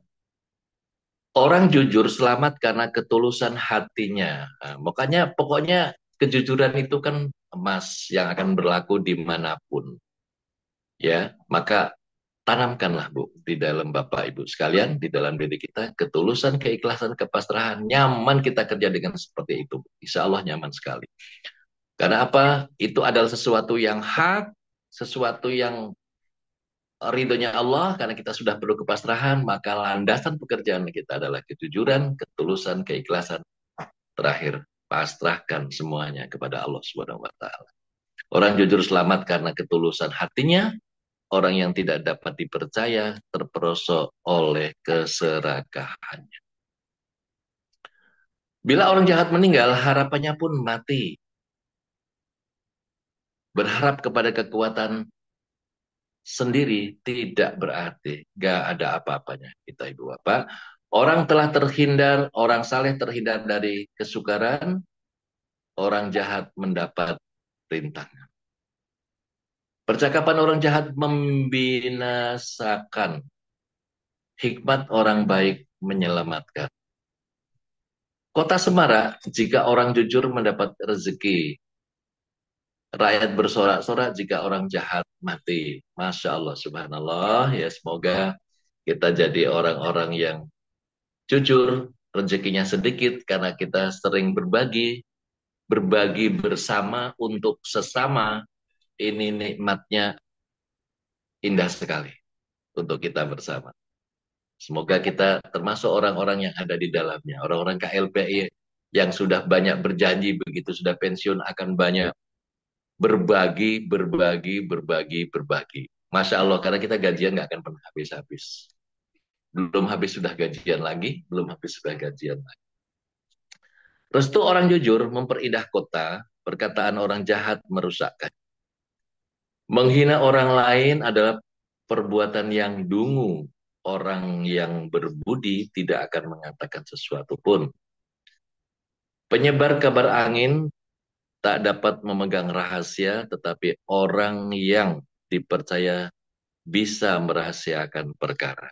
Orang jujur selamat karena ketulusan hatinya. Nah, makanya pokoknya kejujuran itu kan emas yang akan berlaku dimanapun. Ya, maka tanamkanlah Bu di dalam Bapak Ibu sekalian, di dalam diri kita ketulusan, keikhlasan, kepasrahan. Nyaman kita kerja dengan seperti itu. Insya Allah nyaman sekali. Karena apa? Itu adalah sesuatu yang hak, sesuatu yang ridhonya Allah, karena kita sudah perlu kepasrahan, maka landasan pekerjaan kita adalah kejujuran, ketulusan, keikhlasan. Terakhir, pasrahkan semuanya kepada Allah Subhanahu wa taala. Orang jujur selamat karena ketulusan hatinya. Orang yang tidak dapat dipercaya terperosok oleh keserakahannya. Bila orang jahat meninggal, harapannya pun mati. Berharap kepada kekuatan sendiri tidak berarti. Gak ada apa-apanya kita Ibu Bapak. Orang telah terhindar, orang saleh terhindar dari kesukaran, orang jahat mendapat rintangan. Percakapan orang jahat membinasakan, hikmat orang baik menyelamatkan. Kota Semarak, jika orang jujur mendapat rezeki, rakyat bersorak-sorak jika orang jahat mati. Masya Allah, subhanallah. Ya, semoga kita jadi orang-orang yang jujur, rezekinya sedikit karena kita sering berbagi bersama untuk sesama. Ini nikmatnya indah sekali untuk kita bersama. Semoga kita termasuk orang-orang yang ada di dalamnya. Orang-orang KLPI yang sudah banyak berjanji begitu sudah pensiun akan banyak berbagi. Masya Allah, karena kita gajian nggak akan pernah habis-habis. Belum habis sudah gajian lagi, belum habis sudah gajian lagi. Restu orang jujur memperindah kota, perkataan orang jahat merusakkan. Menghina orang lain adalah perbuatan yang dungu. Orang yang berbudi tidak akan mengatakan sesuatu pun. Penyebar kabar angin tak dapat memegang rahasia, tetapi orang yang dipercaya bisa merahasiakan perkara.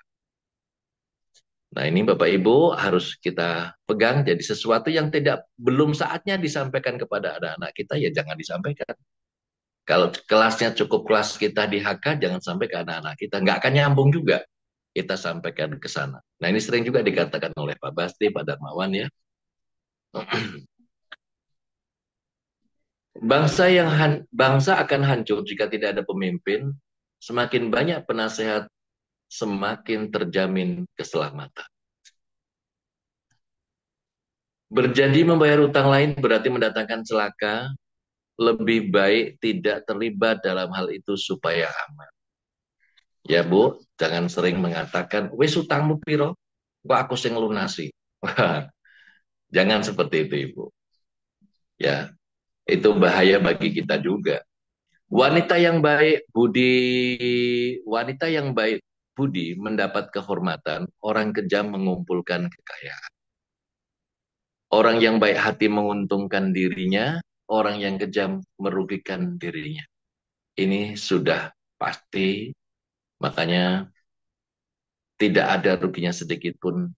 Nah, ini Bapak Ibu harus kita pegang. Jadi sesuatu yang belum saatnya disampaikan kepada anak-anak kita, ya jangan disampaikan. Kalau kelasnya cukup kelas kita di HK, jangan sampai ke anak-anak kita. Nggak akan nyambung juga kita sampaikan ke sana. Nah, ini sering juga dikatakan oleh Pak Basti, Pak Darmawan ya. Bangsa akan hancur jika tidak ada pemimpin. Semakin banyak penasehat, semakin terjamin keselamatan. Berjanji membayar utang lain berarti mendatangkan celaka. Lebih baik tidak terlibat dalam hal itu supaya aman. Ya Bu, jangan sering mengatakan, wis utangmu piro, kok aku sing lunasi. Jangan seperti itu Ibu. Ya, itu bahaya bagi kita juga. Wanita yang baik budi mendapat kehormatan, orang kejam mengumpulkan kekayaan. Orang yang baik hati menguntungkan dirinya, orang yang kejam merugikan dirinya. Ini sudah pasti, makanya tidak ada ruginya sedikit pun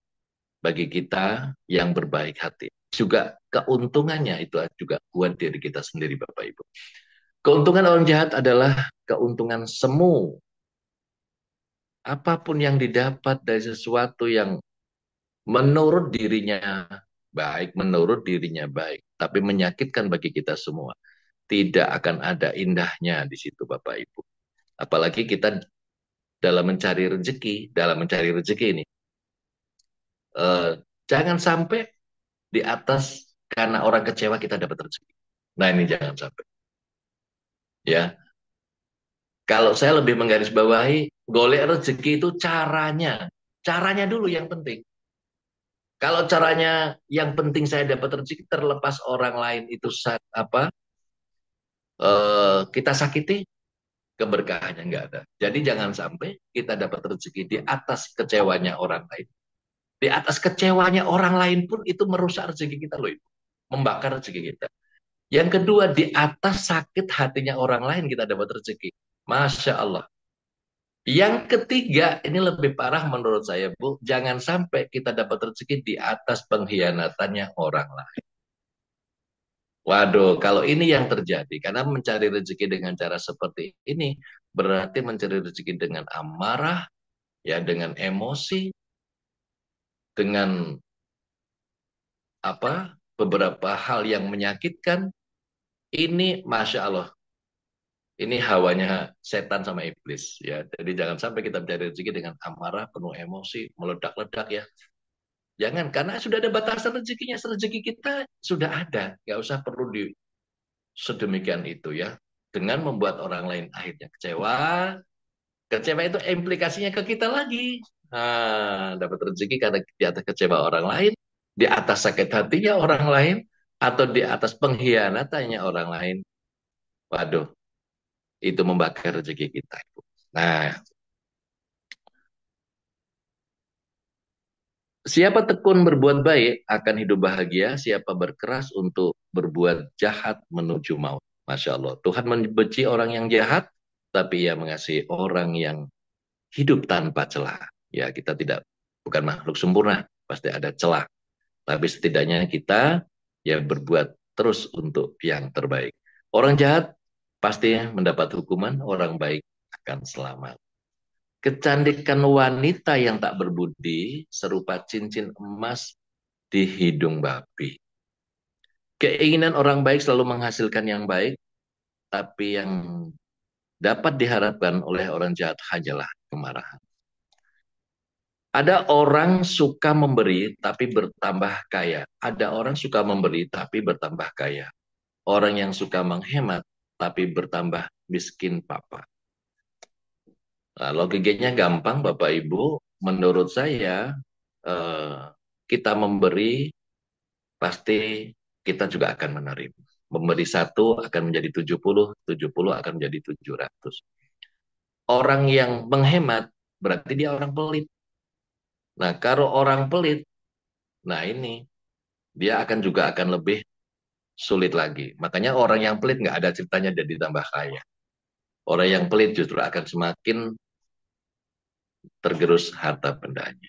bagi kita yang berbaik hati. Juga keuntungannya itu juga buat diri kita sendiri Bapak Ibu. Keuntungan orang jahat adalah keuntungan semu. Apapun yang didapat dari sesuatu yang menurut dirinya baik, tapi menyakitkan bagi kita semua. Tidak akan ada indahnya di situ Bapak Ibu. Apalagi kita dalam mencari rezeki ini. Jangan sampai di atas karena orang kecewa kita dapat rezeki. Nah ini jangan sampai. Ya, kalau saya lebih menggarisbawahi, golek rezeki itu caranya dulu yang penting. Kalau caranya yang penting saya dapat rezeki terlepas orang lain itu kita sakiti, keberkahannya nggak ada. Jadi jangan sampai kita dapat rezeki di atas kecewanya orang lain. Di atas kecewanya orang lain pun itu merusak rezeki kita loh Ibu. Membakar rezeki kita. Yang kedua, di atas sakit hatinya orang lain kita dapat rezeki. Masya Allah. Yang ketiga, ini lebih parah menurut saya Bu. Jangan sampai kita dapat rezeki di atas pengkhianatannya orang lain. Waduh, kalau ini yang terjadi, karena mencari rezeki dengan cara seperti ini, berarti mencari rezeki dengan amarah, ya dengan emosi, dengan beberapa hal yang menyakitkan. Ini Masya Allah, ini hawanya setan sama iblis ya. Jadi jangan sampai kita mencari rezeki dengan amarah, penuh emosi, meledak-ledak ya. Jangan, karena sudah ada batasan rezekinya. Rezeki kita sudah ada, nggak usah perlu sedemikian itu ya. dengan membuat orang lain akhirnya kecewa. Kecewa itu implikasinya ke kita lagi. Nah, dapat rezeki karena di atas kecewa orang lain, di atas sakit hatinya orang lain, atau di atas pengkhianatannya orang lain. Waduh, itu membakar rezeki kita. Nah, siapa tekun berbuat baik akan hidup bahagia, siapa berkeras untuk berbuat jahat menuju maut. Masya Allah, Tuhan membenci orang yang jahat, tapi ia mengasihi orang yang hidup tanpa celah. Ya, kita bukan makhluk sempurna, pasti ada celah. Tapi setidaknya kita ya berbuat terus untuk yang terbaik. Orang jahat pasti mendapat hukuman, orang baik akan selamat. Kecantikan wanita yang tak berbudi serupa cincin emas di hidung babi. Keinginan orang baik selalu menghasilkan yang baik, tapi yang dapat diharapkan oleh orang jahat hanyalah kemarahan. Ada orang suka memberi tapi bertambah kaya. Ada orang suka memberi tapi bertambah kaya. Orang yang suka menghemat tapi bertambah miskin papa. Nah, logikanya gampang Bapak Ibu. Menurut saya kita memberi pasti kita juga akan menerima. Memberi 1 akan menjadi 70, 70 akan menjadi 700. Orang yang menghemat berarti dia orang pelit. Nah, kalau orang pelit, nah ini dia akan lebih sulit lagi. Makanya orang yang pelit nggak ada ceritanya jadi tambah kaya. Orang yang pelit justru akan semakin tergerus harta bendanya.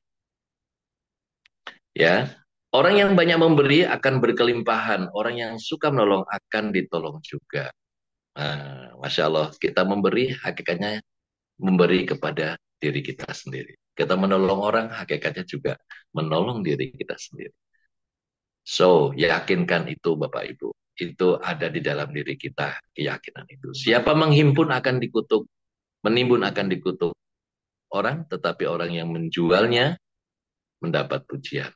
Ya, orang yang banyak memberi akan berkelimpahan. Orang yang suka menolong akan ditolong juga. Nah, Masya Allah, kita memberi hakikatnya memberi kepada diri kita sendiri. Kita menolong orang hakikatnya juga menolong diri kita sendiri. So, yakinkan itu Bapak Ibu. Itu ada di dalam diri kita, keyakinan itu. Siapa menghimpun akan dikutuk, menimbun akan dikutuk. Orang, tetapi orang yang menjualnya mendapat pujian.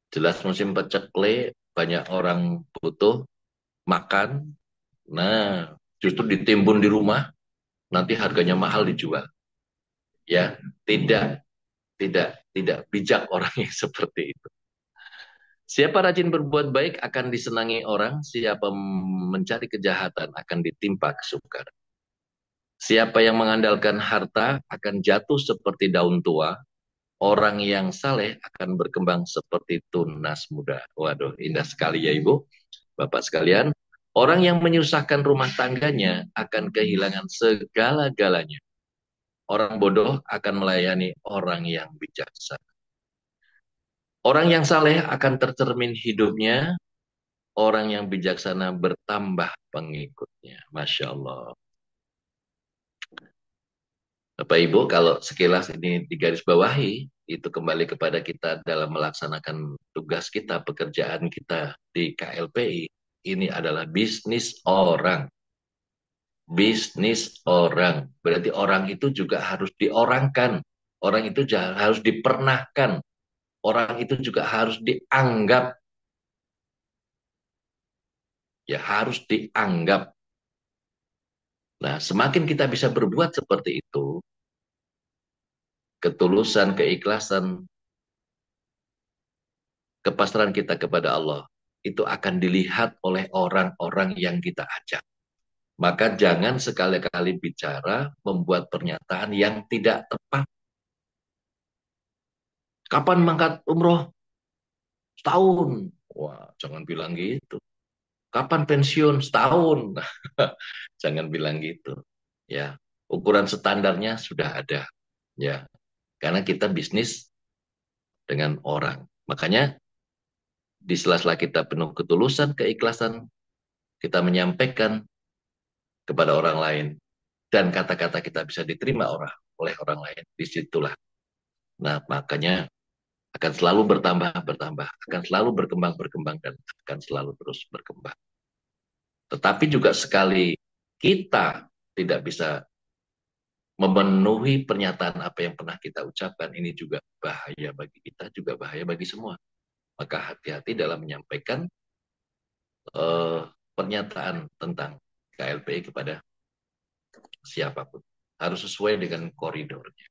Jelas musim paceklik, banyak orang butuh makan. Nah, justru ditimbun di rumah, nanti harganya mahal dijual. Ya, tidak bijak orang yang seperti itu. Siapa rajin berbuat baik akan disenangi orang, siapa mencari kejahatan akan ditimpa kesukaran. Siapa yang mengandalkan harta akan jatuh seperti daun tua, orang yang saleh akan berkembang seperti tunas muda. Waduh, indah sekali ya Ibu, Bapak sekalian. Orang yang menyusahkan rumah tangganya akan kehilangan segala-galanya. Orang bodoh akan melayani orang yang bijaksana. Orang yang saleh akan tercermin hidupnya, orang yang bijaksana bertambah pengikutnya. Masya Allah. Bapak Ibu, kalau sekilas ini digarisbawahi, itu kembali kepada kita dalam melaksanakan tugas kita, pekerjaan kita di KLPI. Ini adalah bisnis orang. Bisnis orang. Berarti orang itu juga harus diorangkan. Orang itu harus dipernahkan. Orang itu juga harus dianggap. Ya, harus dianggap. Nah, semakin kita bisa berbuat seperti itu, ketulusan, keikhlasan, kepasrahan kita kepada Allah, itu akan dilihat oleh orang-orang yang kita ajak. Maka jangan sekali-kali bicara, membuat pernyataan yang tidak tepat. Kapan mangkat umroh? Setahun. Wah, jangan bilang gitu. Kapan pensiun? Setahun. Jangan bilang gitu. Ya, ukuran standarnya sudah ada. Ya, karena kita bisnis dengan orang. Makanya di sela-sela kita penuh ketulusan, keikhlasan, kita menyampaikan kepada orang lain dan kata-kata kita bisa diterima oleh orang lain. Disitulah. Nah, makanya akan selalu bertambah, akan selalu berkembang, dan akan selalu terus berkembang. Tetapi juga sekali kita tidak bisa memenuhi pernyataan apa yang pernah kita ucapkan, ini juga bahaya bagi kita, juga bahaya bagi semua. Maka hati-hati dalam menyampaikan pernyataan tentang KLPI kepada siapapun. Harus sesuai dengan koridornya.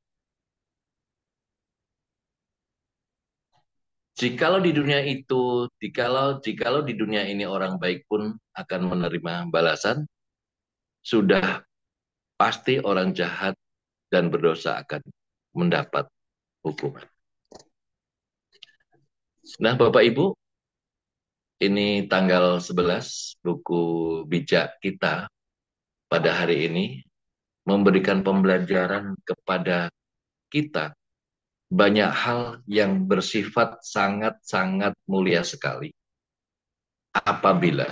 Jikalau di dunia itu, jikalau di dunia ini orang baik pun akan menerima balasan, sudah pasti orang jahat dan berdosa akan mendapat hukuman. Nah, Bapak Ibu, ini tanggal 11 buku bijak kita pada hari ini memberikan pembelajaran kepada kita banyak hal yang bersifat sangat-sangat mulia sekali. Apabila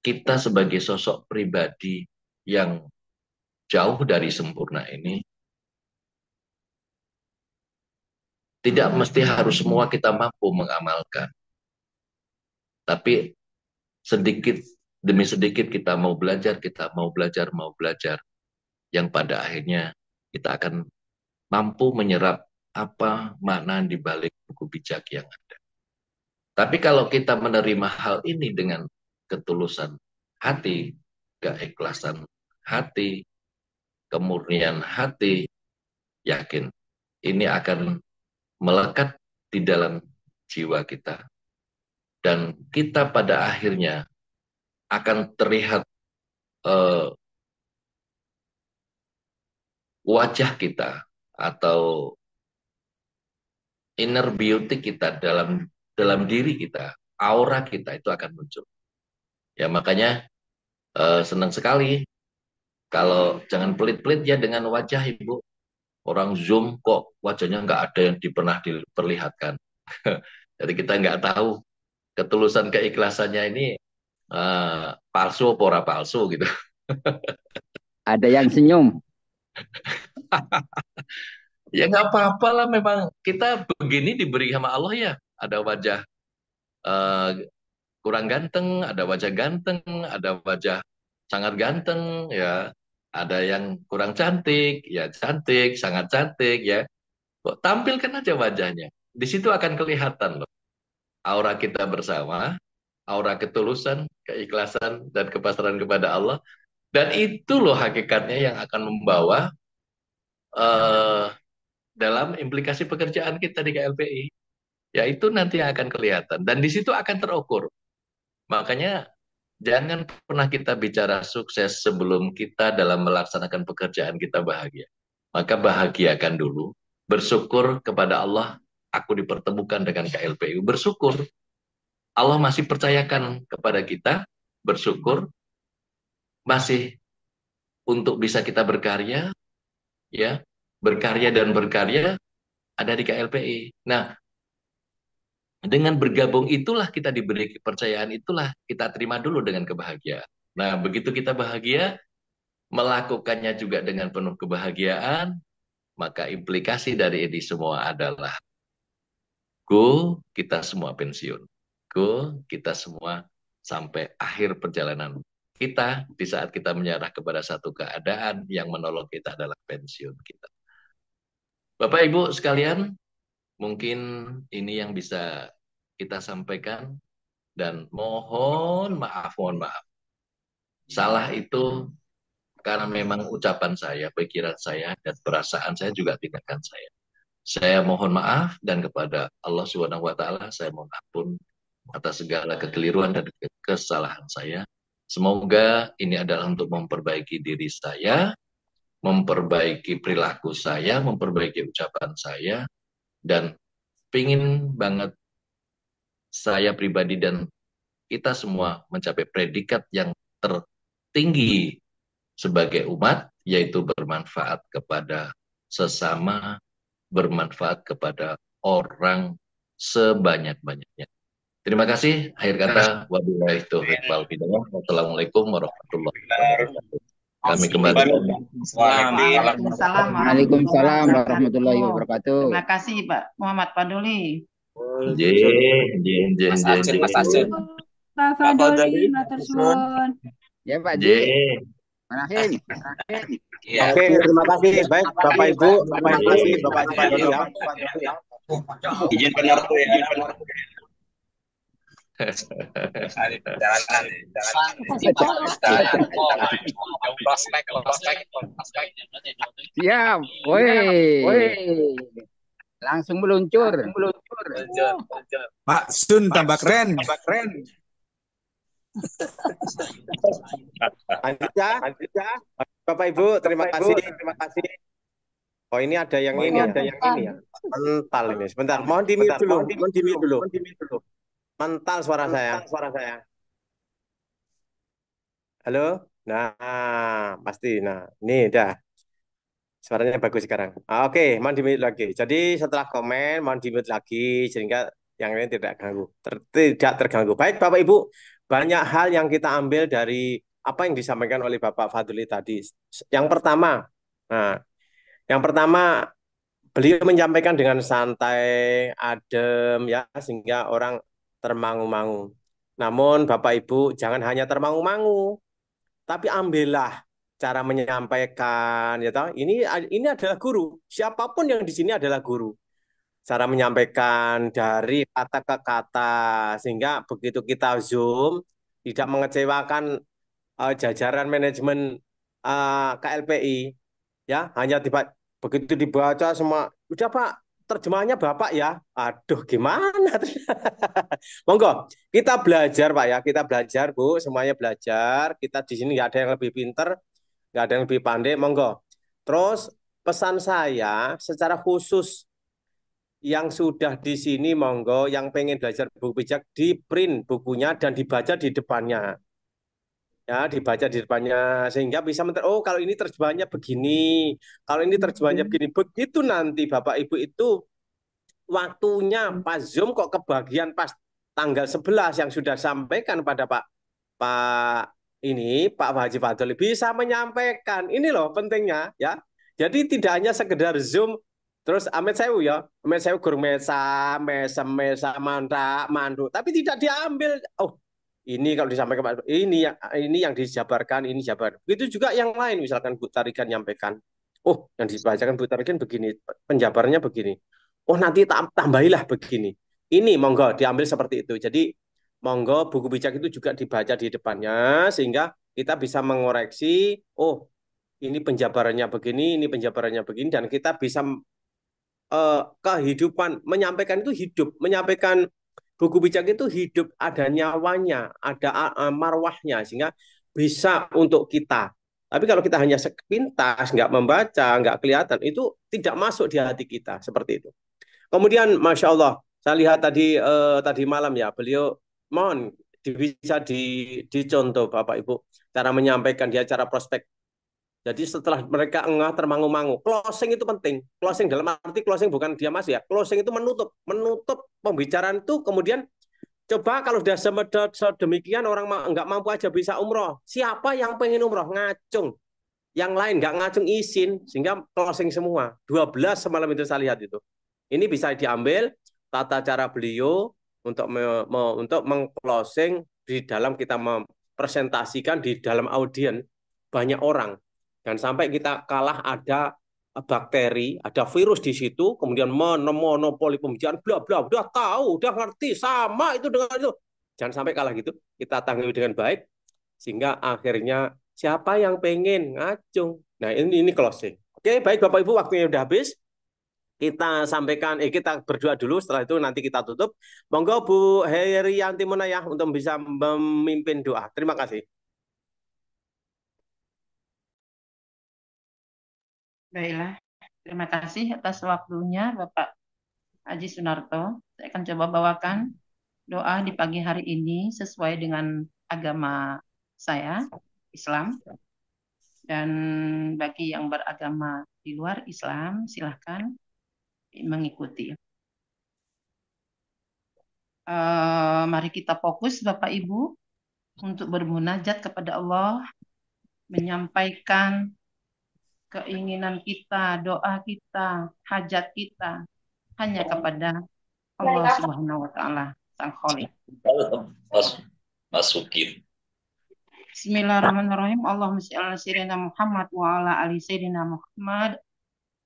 kita sebagai sosok pribadi yang jauh dari sempurna ini, tidak mesti harus semua kita mampu mengamalkan. Tapi sedikit demi sedikit kita mau belajar, yang pada akhirnya kita akan mampu menyerap apa makna di balik buku bijak yang ada. Tapi kalau kita menerima hal ini dengan ketulusan hati, keikhlasan hati, kemurnian hati, yakin ini akan melekat di dalam jiwa kita. Dan kita pada akhirnya akan terlihat wajah kita atau inner beauty kita dalam diri kita, aura kita itu akan muncul. Ya makanya senang sekali kalau jangan pelit-pelit ya dengan wajah Ibu. Orang Zoom kok wajahnya nggak ada yang pernah diperlihatkan. Jadi kita nggak tahu ketulusan keikhlasannya ini palsu apa ora palsu gitu. Ada yang senyum. Ya nggak apa-apa lah, memang kita begini diberi sama Allah ya. Ada wajah kurang ganteng, ada wajah ganteng, ada wajah sangat ganteng, ya. Ada yang kurang cantik, ya cantik, sangat cantik, ya. Tampilkan aja wajahnya. Di situ akan kelihatan loh. Aura kita bersama, aura ketulusan, keikhlasan, dan kepasrahan kepada Allah. Dan itu loh hakikatnya yang akan membawa dalam implikasi pekerjaan kita di KLPI. Ya itu nanti akan kelihatan. Dan di situ akan terukur. Makanya jangan pernah kita bicara sukses sebelum kita dalam melaksanakan pekerjaan kita bahagia. Maka bahagiakan dulu. Bersyukur kepada Allah, aku dipertemukan dengan KLPI. Bersyukur. Allah masih percayakan kepada kita. Bersyukur. Masih untuk bisa kita berkarya. Ya, berkarya dan berkarya ada di KLPI. Nah, dengan bergabung itulah kita diberi kepercayaan, itulah kita terima dulu dengan kebahagiaan. Nah, begitu kita bahagia, melakukannya juga dengan penuh kebahagiaan, maka implikasi dari ini semua adalah go, kita semua pensiun. Go, kita semua sampai akhir perjalanan kita di saat kita menyerah kepada satu keadaan yang menolong kita adalah pensiun kita. Bapak Ibu sekalian, mungkin ini yang bisa kita sampaikan dan mohon maaf. Salah itu karena memang ucapan saya, pikiran saya, dan perasaan saya juga tindakan saya. Saya mohon maaf dan kepada Allah Subhanahu wa taala saya mohon ampun atas segala kekeliruan dan kesalahan saya. Semoga ini adalah untuk memperbaiki diri saya, memperbaiki perilaku saya, memperbaiki ucapan saya, dan pingin banget saya pribadi dan kita semua mencapai predikat yang tertinggi sebagai umat, yaitu bermanfaat kepada sesama, bermanfaat kepada orang sebanyak-banyaknya. Terima kasih. Akhir kata, wabillahi taufiq wal hidayah. Wassalamualaikum warahmatullahi wabarakatuh. Kami kembali. Waalaikumsalam warahmatullahi wabarakatuh. Terima kasih Pak Muhammad Faduli. Mas Aceh. Pak Fadoli, matur suwun. Ya Pak Ji. Manahin. Oke, terima kasih. Baik, Bapak Ibu, terima kasih Bapak Ibu. Izin penertu ya. Siap. Woi. Langsung meluncur. Pak Sun tambah keren. Lanjut ya. Bapak Ibu, terima kasih. Oh, ini ada yang ini ya. Mental ini. Sebentar, mohon di-mute dulu. Mental suara saya. Halo? Nah, pasti. Nah, ini udah. Suaranya bagus sekarang. Oke, mohon di-mute lagi. Jadi setelah komen, mohon di-mute lagi sehingga yang lain tidak terganggu. Baik, Bapak Ibu, banyak hal yang kita ambil dari apa yang disampaikan oleh Bapak Fadli tadi. Yang pertama, beliau menyampaikan dengan santai, adem, ya, sehingga orang termangu-mangu. Namun, Bapak Ibu, jangan hanya termangu-mangu, tapi ambillah cara menyampaikan, ya toh. Ini adalah guru. Siapapun yang di sini adalah guru. Cara menyampaikan dari kata ke kata, sehingga begitu kita Zoom tidak mengecewakan jajaran manajemen KLPI, ya, hanya begitu dibaca semua, udah Pak, terjemahannya Bapak ya. Aduh, gimana? Monggo, kita belajar Pak ya, kita belajar Bu, semuanya belajar. Kita di sini nggak ada yang lebih pinter, nggak ada yang lebih pandai, monggo. Terus pesan saya secara khusus yang sudah di sini, monggo, yang pengen belajar buku bijak, di print bukunya dan dibaca di depannya. Ya, dibaca di depannya sehingga bisa oh kalau ini terjemahannya begini, kalau ini terjemahannya begini. Begitu nanti Bapak Ibu itu waktunya pas Zoom kok kebagian pas tanggal 11 yang sudah sampaikan pada Pak Haji Fadli bisa menyampaikan. Ini loh pentingnya ya. Jadi tidak hanya sekedar Zoom terus Amet Sewu ya, Amet Sewu gurung mesa mandu, tapi tidak diambil. Oh, ini kalau disampaikan Pak, ini yang dijabarkan, ini jabar. Begitu juga yang lain, misalkan Bu Tarikan nyampaikan, oh yang dibacakan Bu Tarikan begini, penjabarannya begini. Oh nanti tambahilah begini. Ini monggo diambil seperti itu. Jadi monggo buku bijak itu juga dibaca di depannya sehingga kita bisa mengoreksi. Oh ini penjabarannya begini, ini penjabarannya begini, dan kita bisa kehidupan menyampaikan itu hidup, menyampaikan buku bijak itu hidup, ada nyawanya, ada marwahnya, sehingga bisa untuk kita. Tapi kalau kita hanya sepintas, nggak membaca, nggak kelihatan, itu tidak masuk di hati kita, seperti itu. Kemudian, Masya Allah, saya lihat tadi malam ya, beliau mohon bisa dicontoh Bapak Ibu, cara menyampaikan dia, cara prospek. Jadi setelah mereka engah termangu-mangu, closing itu penting. Closing dalam arti closing bukan dia masuk ya. Closing itu menutup pembicaraan itu. Kemudian coba kalau sudah sedemikian orang nggak mampu aja bisa umroh. Siapa yang pengen umroh? Ngacung. Yang lain nggak ngacung izin sehingga closing semua. 12 semalam itu saya lihat itu. Ini bisa diambil tata cara beliau untuk meng-closing di dalam kita mempresentasikan di dalam audiens banyak orang. Dan sampai kita kalah ada bakteri, ada virus di situ, kemudian monopoli pembicaraan, bla bla, udah tahu, udah ngerti, sama itu dengan itu. Jangan sampai kalah gitu, kita tanggapi dengan baik, sehingga akhirnya siapa yang pengen ngacung. Nah ini closing. Oke, baik Bapak Ibu, waktunya udah habis. Kita sampaikan, kita berdua dulu, setelah itu nanti kita tutup. Monggo Bu Herianti Munayah untuk bisa memimpin doa. Terima kasih. Baiklah, terima kasih atas waktunya Bapak Haji Sunarto. Saya akan coba bawakan doa di pagi hari ini sesuai dengan agama saya, Islam. Dan bagi yang beragama di luar Islam, silahkan mengikuti. Mari kita fokus Bapak Ibu untuk bermunajat kepada Allah, menyampaikan keinginan kita, doa kita, hajat kita hanya kepada Allah Subhanahu wa taala, Sang Khalik. Masukin. Bismillahirrahmanirrahim. Allahumma shalli ala sayyidina Muhammad wa ala ali sayyidina Muhammad.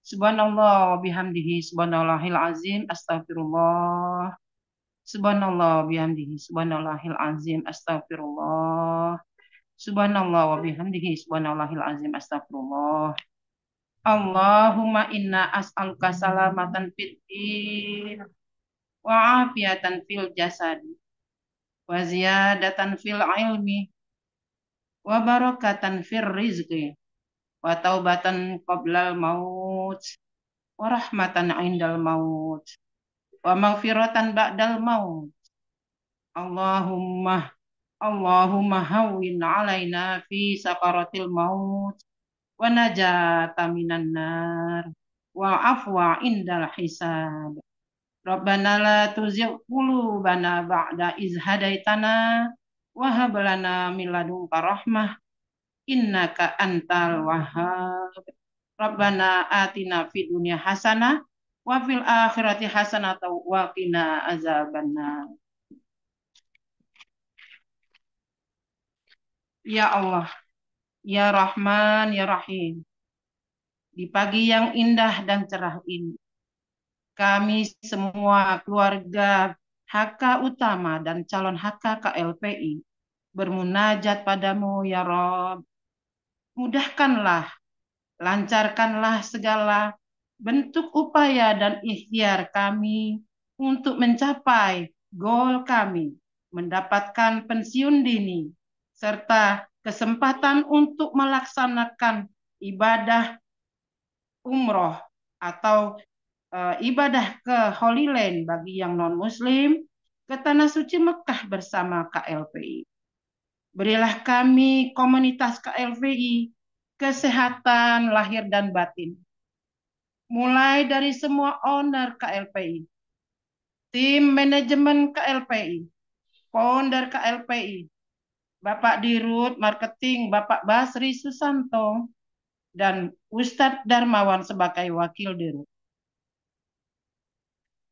Subhanallah wa bihamdihi subhanallahil azim. Astagfirullah. Subhanallah bihamdihi subhanallahil azim astagfirullah. Subhanallah wa bihamdihi subhanallahil azim astagfirullah. Allahumma inna as'aluka salamatan fid din wa afiatan fil jasad wa ziyadatan fil ilmi wa barakatan fir rizqi wa taubatan qablal maut wa rahmatan indal maut wa maghfiratan ba'dal maut. Allahumma hawwin alaina fi sakaratil maut wa najata minan nar wa afwa indal hisab. Rabbana la tuzigh qulubana ba'da iz hadaitana wa hab lana min ladunka rahmah innaka antal wahhab. Rabbana atina fid dunya hasanah wa fil akhirati hasanah wa qina azabannar. Ya Allah, ya Rahman, ya Rahim. Di pagi yang indah dan cerah ini, kami semua keluarga HK Utama dan calon HK KLPI bermunajat padamu ya Rob. Mudahkanlah, lancarkanlah segala bentuk upaya dan ikhtiar kami untuk mencapai goal kami, mendapatkan pensiun dini, serta kesempatan untuk melaksanakan ibadah umroh atau ibadah ke Holy Land bagi yang non-muslim ke Tanah Suci Mekah bersama KLPI. Berilah kami komunitas KLPI kesehatan lahir dan batin. Mulai dari semua owner KLPI, tim manajemen KLPI, founder KLPI, Bapak Dirut Marketing, Bapak Basri Susanto, dan Ustadz Darmawan sebagai Wakil Dirut.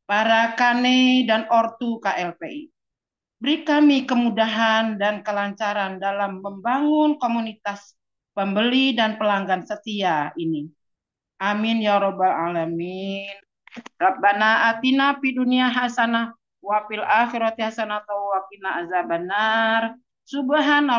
Para kane dan ortu KLPI. Beri kami kemudahan dan kelancaran dalam membangun komunitas pembeli dan pelanggan setia ini. Amin ya robbal alamin. Rabbana atina fid dunya hasanah wa fil akhirati hasanah wa qina azabannar. Subhana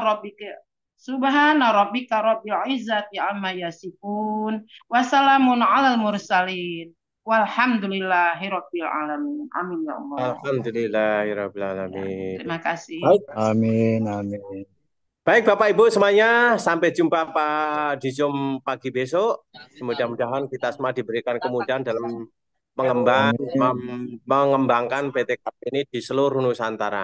rabbika rabbil izzati amma yasifun. Wassalamun alal mursalin. Walhamdulillahirabbil alamin. Amin ya Allah. Alhamdulillahirabbil alamin. Terima kasih. Baik. Amin, amin. Baik Bapak Ibu semuanya, sampai jumpa Pak di Zoom pagi besok. Mudah-mudahan kita semua diberikan kemudahan dalam mengembangkan PTKP ini di seluruh Nusantara.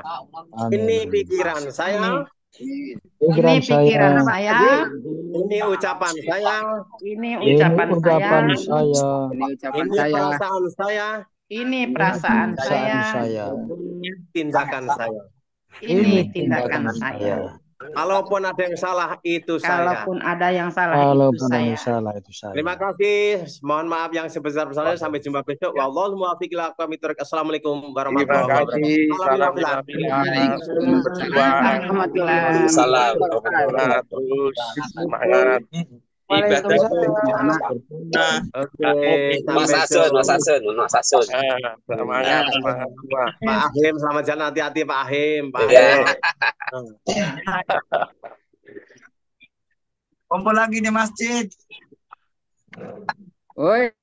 Amin. Ini pikiran saya. Ini pikiran saya. Ini ucapan saya. Ini Ini ucapan ucapan saya. saya. Ini ucapan Ini saya. perasaan saya. Ini perasaan saya. Saya. Tindakan saya. Ini tindakan saya. Kalaupun ada yang salah itu saya. Kalaupun ada yang salah itu Kalaupun saya. yang salah itu saya. Terima kasih. Mohon maaf yang sebesar-besarnya. Sampai jumpa besok. Wallahul muwaffiq ila aqwamit thoriq. Assalamualaikum warahmatullahi wabarakatuh. Salam. Terus semangat. Ibadah. Mas Asun. Semangat semua. Pak Ahim, selamat jalan, hati-hati Pak Ahim. Kumpul lagi di masjid. Oi.